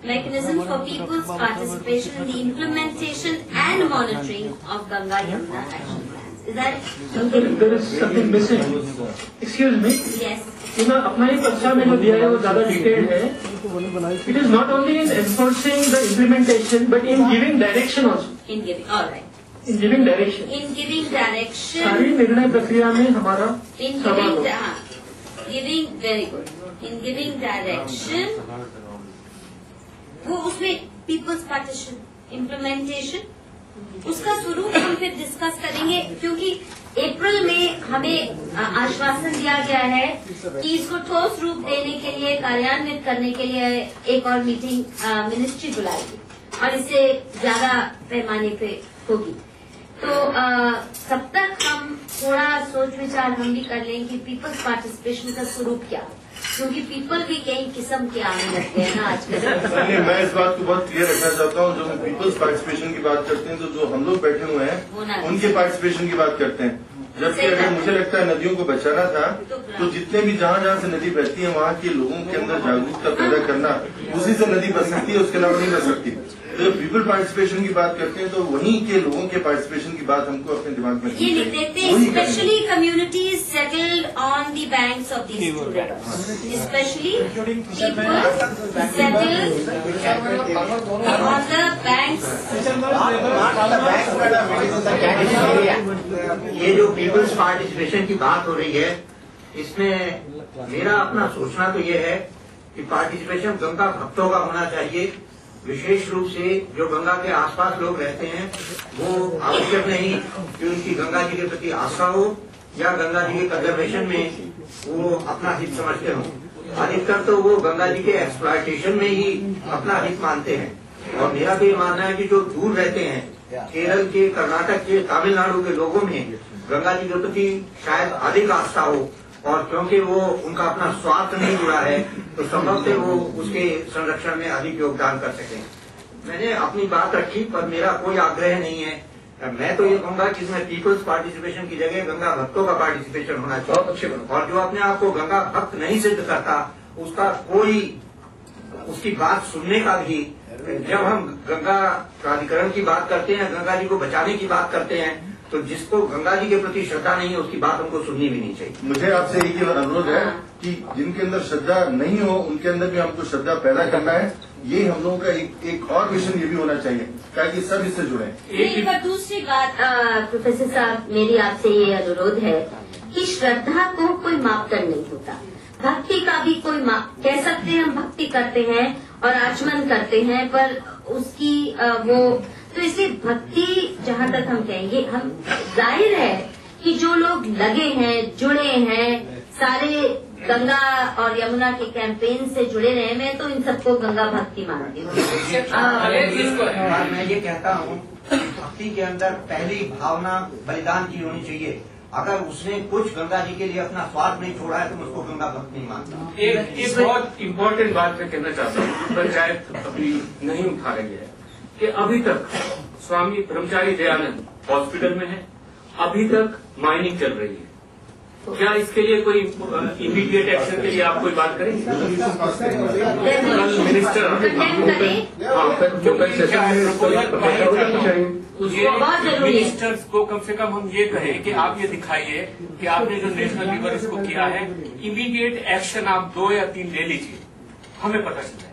mechanism for people's participation in the implementation and monitoring of Ganga Yamuna action plans. Is that it? There is something missing. Excuse me. Yes. मैं अपना ही पर्चा में जो दिया है वो ज्यादा डिटेल्ड है. It is not only in enforcing the implementation but in giving direction also. In giving, all right. In giving direction. In giving direction. सारी निर्णय प्रक्रिया में हमारा In giving very good. In giving direction. वो उसमें peoples partition implementation उसका स्वरूप हम फिर डिस्कस करेंगे, क्योंकि अप्रैल में हमें आश्वासन दिया गया है कि इसको ठोस रूप देने के लिए, कार्यान्वित करने के लिए एक और मीटिंग मिनिस्ट्री बुलाएगी और इससे ज्यादा पैमाने पे होगी. तो तब तक हम थोड़ा सोच विचार हम भी कर लें कि पीपल्स पार्टिसिपेशन का स्वरूप क्या, क्योंकि पीपल भी कई किस्म के आने लगते हैं ना आजकल. मैं इस बात को बहुत क्लियर रखना चाहता हूँ. जब हम पीपल्स पार्टिसिपेशन की बात करते हैं तो जो हम लोग बैठे हुए हैं उनके पार्टिसिपेशन की बात करते हैं. जबकि अगर मुझे लगता है नदियों को बचाना था तो जितने भी जहाँ से नदी बहती है वहाँ के लोगों के अंदर जागरूकता पैदा करना, उसी से नदी बच सकती है, उसके अलावा नहीं बच सकती. जब पीपल पार्टिसिपेशन की बात करते हैं तो वहीं के लोगों के पार्टिसिपेशन की बात हमको अपने दिमाग में ये लिख देते हैं. Specially communities settled on the banks of these two rivers, specially people settled on the banks. ये जो पीपल्स पार्टिसिपेशन की बात हो रही है, इसमें मेरा अपना सोचना तो ये है कि पार्टिसिपेशन गंगा भक्तों का होना चाहिए. विशेष रूप से जो गंगा के आसपास लोग रहते हैं वो आवश्यक नहीं कि उनकी गंगा जी के प्रति आस्था हो या गंगा जी के कंजर्वेशन में वो अपना हित समझते हों. अधिकतर तो वो गंगा जी के एक्सप्लॉयटेशन में ही अपना हित मानते हैं. और मेरा भी ये मानना है कि जो दूर रहते हैं, केरल के, कर्नाटक के, तमिलनाडु के लोगों में गंगा जी के प्रति शायद अधिक आस्था हो, और क्योंकि वो उनका अपना स्वार्थ नहीं जुड़ा है तो संभवतः वो उसके संरक्षण में अधिक योगदान कर सकें. मैंने अपनी बात रखी, पर मेरा कोई आग्रह नहीं है. मैं तो ये कहूंगा कि इसमें पीपल्स पार्टिसिपेशन की जगह गंगा भक्तों का पार्टिसिपेशन होना चाहिए. और जो अपने आप को गंगा भक्त नहीं सिद्ध करता, उसका कोई, उसकी बात सुनने का भी, जब हम गंगा प्राधिकरण की बात करते हैं, गंगा जी को बचाने की बात करते हैं, तो जिसको गंगा जी के प्रति श्रद्धा नहीं है उसकी बात हमको सुननी भी नहीं चाहिए. मुझे आपसे एक ही अनुरोध है कि जिनके अंदर श्रद्धा नहीं हो उनके अंदर भी हमको श्रद्धा पैदा करना है. ये हम लोगों का एक और मिशन ये भी होना चाहिए ताकि सब इससे जुड़े. एक बार दूसरी बात प्रोफेसर साहब, मेरी आपसे ये अनुरोध है कि श्रद्धा को कोई मापदंड नहीं होता. भक्ति का भी कोई कह सकते हैं, हम भक्ति करते हैं और आचमन करते हैं, पर उसकी वो तो इसलिए भक्ति जहाँ तक हम कहेंगे, हम जाहिर है कि जो लोग लगे हैं, जुड़े हैं, सारे गंगा और यमुना के कैंपेन से जुड़े रहे, मैं तो इन सबको गंगा भक्ति मानती हूँ. मैं ये कहता हूँ, भक्ति के अंदर पहली भावना बलिदान की होनी चाहिए. अगर उसने कुछ गंगा जी के लिए अपना स्वार्थ नहीं छोड़ा है तो मैं उसको गंगा भक्त नहीं मानता. एक बहुत इम्पोर्टेंट बात मैं कहना चाहता हूँ, पंचायत अभी नहीं उठा रही है कि अभी तक स्वामी ब्रह्मचारी दयानंद हॉस्पिटल में है, अभी तक माइनिंग चल रही है. क्या इसके लिए कोई इमीडिएट एक्शन के लिए आप कोई बात करेंगे? कल मिनिस्टर मिनिस्टर्स को कम से कम हम ये कहें कि आप ये दिखाइए कि आपने जो नेशनल रिवर इसको किया है, इमीडिएट एक्शन आप 2 या 3 ले लीजिए, हमें पता चलता है.